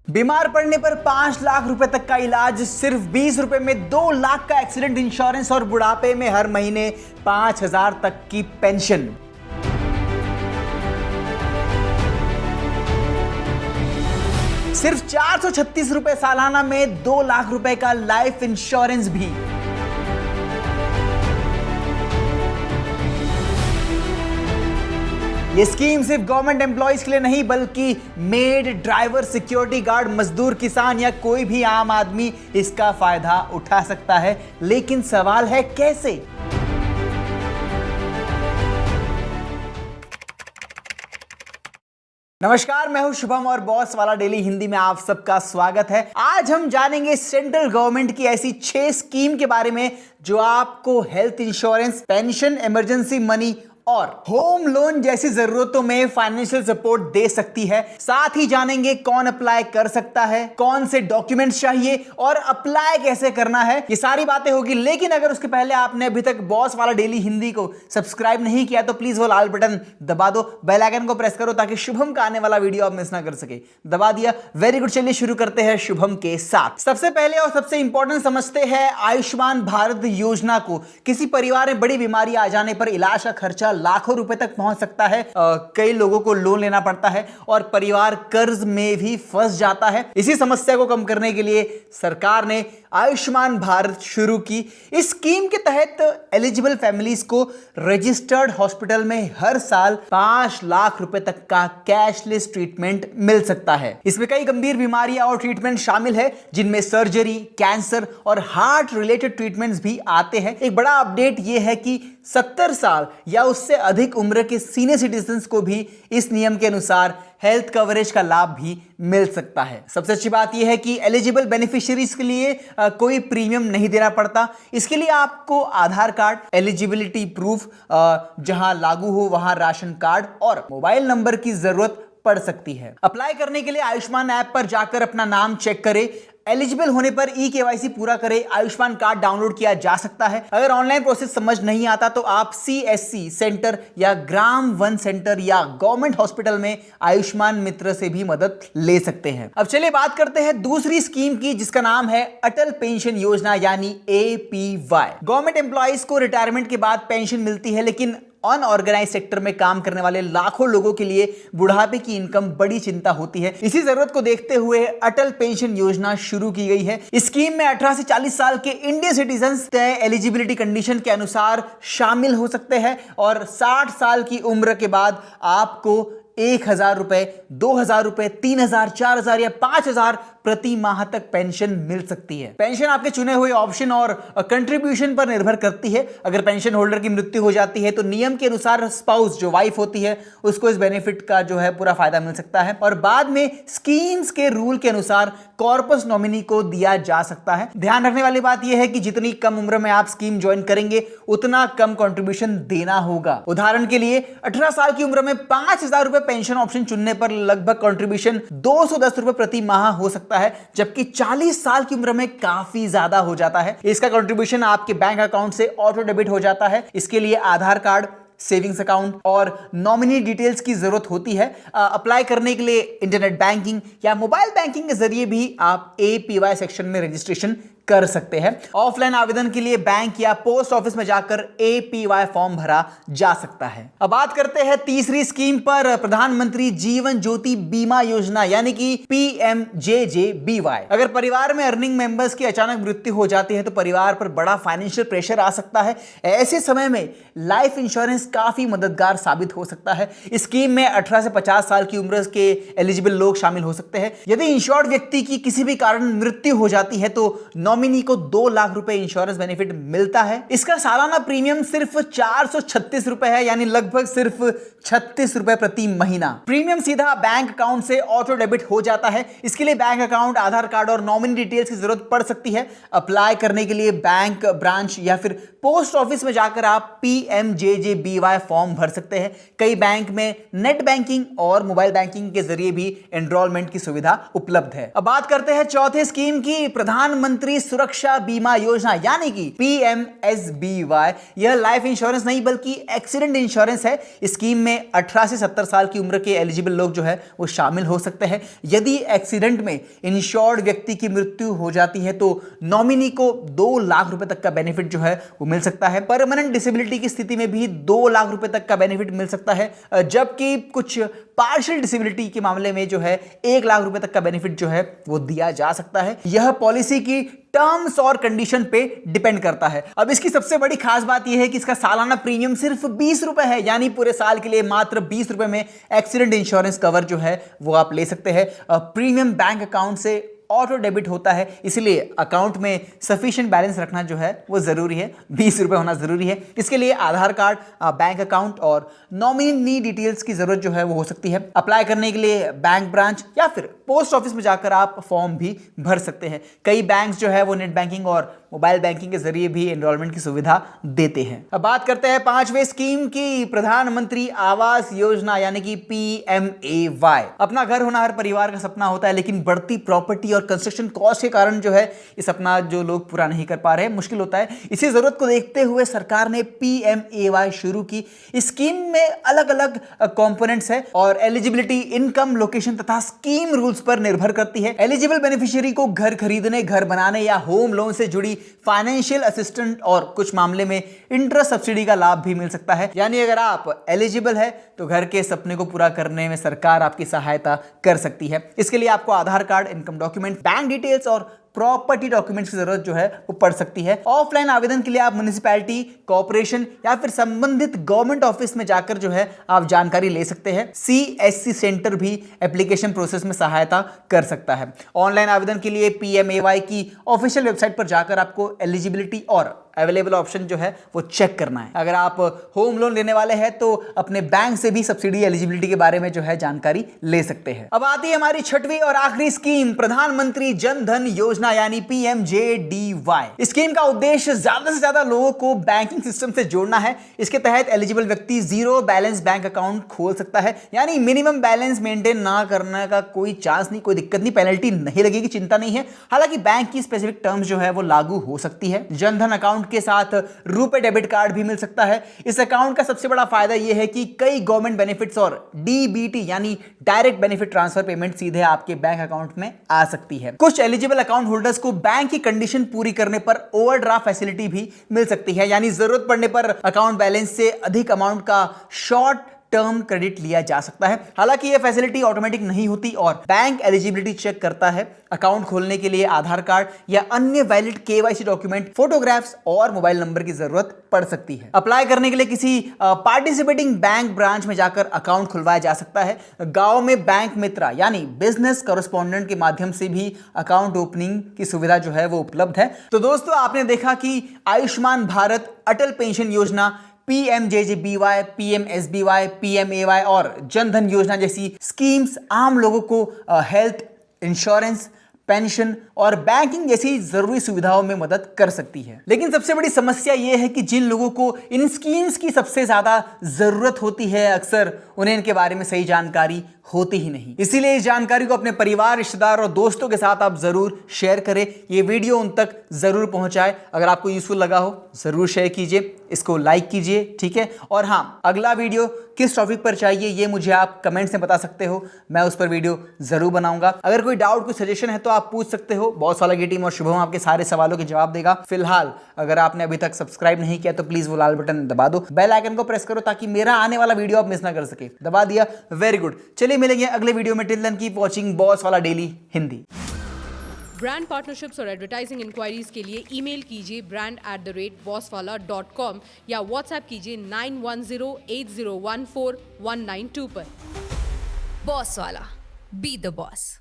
बीमार पड़ने पर 5 लाख रुपए तक का इलाज, सिर्फ 20 रुपए में 2 लाख का एक्सीडेंट इंश्योरेंस और बुढ़ापे में हर महीने 5,000 तक की पेंशन। सिर्फ 436 रुपए सालाना में 2 लाख रुपए का लाइफ इंश्योरेंस भी। ये स्कीम सिर्फ गवर्नमेंट एम्प्लॉइज के लिए नहीं, बल्कि मेड, ड्राइवर, सिक्योरिटी गार्ड, मजदूर, किसान या कोई भी आम आदमी इसका फायदा उठा सकता है। लेकिन सवाल है कैसे? नमस्कार, मैं हूं शुभम और बॉस वाला डेली हिंदी में आप सबका स्वागत है। आज हम जानेंगे सेंट्रल गवर्नमेंट की ऐसी 6 स्कीम के बारे में जो आपको health insurance, pension, emergency money और होम लोन जैसी जरूरतों में फाइनेंशियल सपोर्ट दे सकती है। साथ ही जानेंगे कौन अप्लाई कर सकता है, कौन से डॉक्यूमेंट्स चाहिए और अप्लाई कैसे करना है। ये सारी बातें होगी, लेकिन अगर उसके पहले आपने अभी तक बॉस वाला डेली हिंदी को सब्सक्राइब नहीं किया तो प्लीज वो लाल बटन दबा दो, बेल आइकन को प्रेस करो ताकि शुभम का आने वाला वीडियो आप मिस ना कर सके। दबा दिया, वेरी गुड। चलिए शुरू करते हैं शुभम के साथ। सबसे पहले और सबसे इंपॉर्टेंट समझते हैं आयुष्मान भारत योजना को। किसी परिवार में बड़ी बीमारी आ जाने पर इलाज का खर्चा लाखों रुपए तक पहुंच सकता है। कई लोगों को लोन लेना पड़ता है और परिवार कर्ज में भी फंस जाता है। इसी समस्या को कम करने के लिए सरकार ने आयुष्मान भारत शुरू की। इस स्कीम के तहत एलिजिबल फैमिलीज को रजिस्टर्ड हॉस्पिटल में हर साल 5 लाख रुपए तक का कैशलेस ट्रीटमेंट मिल सकता है। इसमें कई गंभीर बीमारियां और ट्रीटमेंट शामिल है, जिनमें सर्जरी, कैंसर और हार्ट रिलेटेड ट्रीटमेंट्स भी आते हैं। एक बड़ा अपडेट यह है कि 70 साल या उससे अधिक उम्र के सीनियर सिटीजन्स को भी इस नियम के अनुसार हेल्थ कवरेज का लाभ भी मिल सकता है। सबसे अच्छी बात यह है कि एलिजिबल बेनिफिशियरीज के लिए कोई प्रीमियम नहीं देना पड़ता। इसके लिए आपको आधार कार्ड, एलिजिबिलिटी प्रूफ जहां लागू हो वहां राशन कार्ड और मोबाइल नंबर की जरूरत पड़ सकती है। अप्लाई करने के लिए आयुष्मान ऐप पर जाकर अपना नाम चेक करें। एलिजिबल होने पर ई-केवाईसी पूरा करें। आयुष्मान कार्ड डाउनलोड किया जा सकता है। अगर ऑनलाइन प्रोसेस समझ नहीं आता तो आप CSC सेंटर या ग्राम वन सेंटर या गवर्नमेंट हॉस्पिटल में आयुष्मान मित्र से भी मदद ले सकते हैं। अब चलिए बात करते हैं दूसरी स्कीम की, जिसका नाम है अटल पेंशन योजना यानी APY। गवर्नमेंट एम्प्लॉइज को रिटायरमेंट के बाद पेंशन मिलती है, लेकिन अनऑर्गेनाइज सेक्टर में काम करने वाले लाखों लोगों के लिए बुढ़ापे की इनकम बड़ी चिंता होती है। इसी जरूरत को देखते हुए अटल पेंशन योजना शुरू की गई है। इस स्कीम में 18 से 40 साल के इंडियन सिटीजन्स तय एलिजिबिलिटी कंडीशन के अनुसार शामिल हो सकते हैं और 60 साल की उम्र के बाद आपको 1,000 रुपए, 2,000 रुपए, 3,000, 4,000 या 5,000 प्रति माह तक पेंशन मिल सकती है। पेंशन आपके चुने हुए ऑप्शन और कंट्रीब्यूशन पर निर्भर करती है। अगर पेंशन होल्डर की मृत्यु हो जाती है तो नियम के अनुसार स्पाउस, जो वाइफ होती है, उसको इस बेनिफिट का जो है पूरा फायदा मिल सकता है और बाद में स्कीम्स के रूल के अनुसार कॉर्पस नॉमिनी को दिया जा सकता है। ध्यान रखने वाली बात यह है कि जितनी कम उम्र में आप स्कीम ज्वाइन करेंगे उतना कम कंट्रीब्यूशन देना होगा। उदाहरण के लिए 18 साल की उम्र में 5,000 रुपए पेंशन ऑप्शन चुनने पर लगभग कंट्रीब्यूशन 210 रुपए प्रति माह हो सकता है, जबकि 40 साल की उम्र में काफी ज्यादा हो जाता है। इसका कंट्रीब्यूशन आपके बैंक अकाउंट से ऑटो डेबिट हो जाता है। इसके लिए आधार कार्ड, सेविंग्स अकाउंट और नॉमिनी डिटेल्स की जरूरत होती है। अप्लाई करने के लिए इंटरनेट बैंकिंग या मोबाइल बैंकिंग के जरिए भी आप APY सेक्शन में रजिस्ट्रेशन कर सकते हैं। ऑफलाइन आवेदन के लिए बैंक या पोस्ट ऑफिस में जाकर APY फॉर्म भरा जा सकता है। अब बात करते हैं तीसरी स्कीम पर, प्रधानमंत्री जीवन ज्योति बीमा योजना यानी कि PMJJBY। अगर परिवार में अर्निंग मेंबर्स की अचानक मृत्यु हो जाती है तो परिवार पर बड़ा फाइनेंशियल प्रेशर आ सकता है। ऐसे समय में लाइफ इंश्योरेंस काफी मददगार साबित हो सकता है। इस स्कीम में 18 से 50 साल की उम्र के एलिजिबल लोग शामिल हो सकते हैं। यदि इंश्योर्ड व्यक्ति की किसी भी कारण मृत्यु हो जाती है तो नॉमिनी को 2 लाख रुपए इंश्योरेंस बेनिफिट मिलता है। इसका सालाना प्रीमियम सिर्फ 436 रुपए है, यानी लगभग सिर्फ 36 रुपए प्रति महीना। प्रीमियम सीधा बैंक अकाउंट से ऑटो डेबिट हो जाता है। इसके लिए बैंक अकाउंट, आधार कार्ड और नॉमिनी डिटेल्स की जरूरत पड़ सकती है। अप्लाई करने के लिए बैंक ब्रांच या फिर पोस्ट ऑफिस में जाकर आप PMJJBY फॉर्म भर सकते हैं। कई बैंक में नेट बैंकिंग और मोबाइल बैंकिंग के जरिए भी एनरोलमेंट की सुविधा उपलब्ध है। अब बात करते हैं चौथे स्कीम की, प्रधानमंत्री सुरक्षा बीमा योजना यानी कि PMSBY, यह लाइफ इंश्योरेंस नहीं बल्कि एक्सीडेंट इंश्योरेंस है। स्कीम में 18 से 70 साल की उम्र के एलिजिबल लोग जो है वो शामिल हो सकते हैं। यदि एक्सीडेंट में इंश्योर्ड व्यक्ति की मृत्यु हो जाती है तो नॉमिनी को 2 लाख रुपए तक का बेनिफिट जो है वो मिल सकता है। परमानेंट डिसेबिलिटी की स्थिति में भी 2 लाख रुपए तक का बेनिफिट मिल सकता है, जबकि कुछ पार्शियल डिसेबिलिटी के मामले में जो है 1 लाख रुपए तक का बेनिफिट जो है वो दिया जा सकता है। यह पॉलिसी की टर्म्स और कंडीशन पे डिपेंड करता है। अब इसकी सबसे बड़ी खास बात यह है कि इसका सालाना प्रीमियम सिर्फ 20 रुपए है, यानी पूरे साल के लिए मात्र 20 रुपए में एक्सीडेंट इंश्योरेंस कवर जो है वो आप ले सकते हैं। प्रीमियम बैंक अकाउंट से ऑटो डेबिट होता है, इसलिए अकाउंट में सफिशिएंट बैलेंस रखना जो है वो जरूरी है। 20 रुपए होना जरूरी है। इसके लिए आधार कार्ड, बैंक अकाउंट और नॉमिनी डिटेल्स की जरूरत जो है वो हो सकती है। अप्लाई करने के लिए बैंक ब्रांच या फिर पोस्ट ऑफिस में जाकर आप फॉर्म भी भर सकते हैं। कई बैंक्स जो है वो नेट बैंकिंग और मोबाइल बैंकिंग के जरिए भी एनरोलमेंट की सुविधा देते हैं। अब बात करते हैं 5वें स्कीम की, प्रधानमंत्री आवास योजना यानी कि PMAY। अपना घर होना हर परिवार का सपना होता है, लेकिन बढ़ती प्रॉपर्टी और कंस्ट्रक्शन कॉस्ट के कारण जो है ये सपना जो लोग पूरा नहीं कर पा रहे हैं, मुश्किल होता है। इसी जरूरत को देखते हुए सरकार ने PMAY शुरू की। इस स्कीम में अलग अलग कंपोनेंट्स है और एलिजिबिलिटी इनकम, लोकेशन तथा स्कीम रूल्स पर निर्भर करती है। एलिजिबल बेनिफिशियरी को घर खरीदने, घर बनाने या होम लोन से जुड़ी फाइनेंशियल असिस्टेंट और कुछ मामले में इंटरेस्ट सब्सिडी का लाभ भी मिल सकता है। यानी अगर आप एलिजिबल है तो घर के सपने को पूरा करने में सरकार आपकी सहायता कर सकती है। इसके लिए आपको Aadhaar card, income document, bank details और प्रॉपर्टी डॉक्यूमेंट्स की जरूरत जो है वो पड़ सकती है। ऑफलाइन आवेदन के लिए आप म्युनिसिपैलिटी, कॉर्पोरेशन या फिर संबंधित गवर्नमेंट ऑफिस में जाकर जो है आप जानकारी ले सकते हैं। CSC सेंटर भी एप्लीकेशन प्रोसेस में सहायता कर सकता है। ऑनलाइन आवेदन के लिए PMAY की ऑफिशियल वेबसाइट पर जाकर आपको एलिजिबिलिटी और अवेलेबल ऑप्शन जो है वो चेक करना है। अगर आप होम लोन लेने वाले हैं तो अपने बैंक से भी सब्सिडी एलिजिबिलिटी के बारे में जो है जानकारी ले सकते हैं। अब आती है हमारी 6वीं और आखिरी स्कीम, प्रधानमंत्री जन धन योजना यानी PMJDY। स्कीम का उद्देश्य ज्यादा से ज्यादा लोगों को बैंकिंग सिस्टम से जोड़ना है। इसके तहत एलिजिबल व्यक्ति 0 बैलेंस बैंक अकाउंट खोल सकता है, यानी मिनिमम बैलेंस मेंटेन ना करने का कोई चांस नहीं, कोई दिक्कत नहीं, पेनल्टी नहीं लगेगी, चिंता नहीं है। हालांकि बैंक की स्पेसिफिक टर्म्स जो है वो लागू हो सकती है। जन धन अकाउंट के साथ रुपे डेबिट कार्ड भी मिल सकता है। इस अकाउंट का सबसे बड़ा फायदा यह है कि कई गवर्नमेंट बेनिफिट्स और DBT यानी डायरेक्ट बेनिफिट ट्रांसफर पेमेंट सीधे आपके बैंक अकाउंट में आ सकती है। कुछ एलिजिबल अकाउंट होल्डर्स को बैंक की कंडीशन पूरी करने पर ओवरड्राफ्ट फैसिलिटी भी मिल सकती है, यानी जरूरत पड़ने पर अकाउंट बैलेंस से अधिक अमाउंट का शॉर्ट टर्म क्रेडिट लिया जा सकता है। हालांकि यह फैसिलिटी ऑटोमेटिक नहीं होती और बैंक एलिजिबिलिटी चेक करता है। अकाउंट खोलने के लिए आधार कार्ड या अन्य वैलिड KYC डॉक्यूमेंट, फोटोग्राफ्स और मोबाइल नंबर की जरूरत पड़ सकती है। अप्लाई करने के लिए किसी पार्टिसिपेटिंग बैंक ब्रांच में जाकर अकाउंट खुलवाया जा सकता है। गांव में बैंक मित्र यानी बिजनेस कॉरेस्पॉन्डेंट के माध्यम से भी अकाउंट ओपनिंग की सुविधा जो है वो उपलब्ध है। तो दोस्तों, आपने देखा कि आयुष्मान भारत, अटल पेंशन योजना, PMJJBY, PMSBY, PMAY और जन धन योजना जैसी स्कीम्स आम लोगों को हेल्थ इंश्योरेंस, पेंशन और बैंकिंग जैसी जरूरी सुविधाओं में मदद कर सकती है। लेकिन सबसे बड़ी समस्या यह है कि जिन लोगों को इन स्कीम्स की सबसे ज्यादा जरूरत होती है, अक्सर उन्हें इनके बारे में सही जानकारी होती ही नहीं। इसीलिए इस जानकारी को अपने परिवार, रिश्तेदार और दोस्तों के साथ आप जरूर शेयर करें। ये वीडियो उन तक जरूर पहुंचाए। अगर आपको यूजफुल लगा हो जरूर शेयर कीजिए, इसको लाइक कीजिए, ठीक है। और हाँ, अगला वीडियो किस टॉपिक पर चाहिए ये मुझे आप कमेंट्स में बता सकते हो, मैं उस पर वीडियो जरूर बनाऊंगा। अगर कोई डाउट, कोई सजेशन है तो आप पूछ सकते हो। बॉस वाला की टीम और शुभम आपके सारे सवालों के जवाब देगा। फिलहाल अगर आपने अभी तक सब्सक्राइब नहीं किया तो प्लीज वो लाल बटन दबा दो, बेल आइकन को प्रेस करो ताकि मेरा आने वाला वीडियो आप मिस ना कर सके। दबा दिया, वेरी गुड। चलिए मिलेंगे अगले वीडियो में। Till then keep watching boss वाला डेली हिंदी। ब्रांड पार्टनरशिप्स और एडवर्टाइजिंग इंक्वायरीज के लिए ईमेल कीजिए brand@bosswala.com या व्हाट्सएप कीजिए 9108014192 पर। बॉस वाला, बी द बॉस।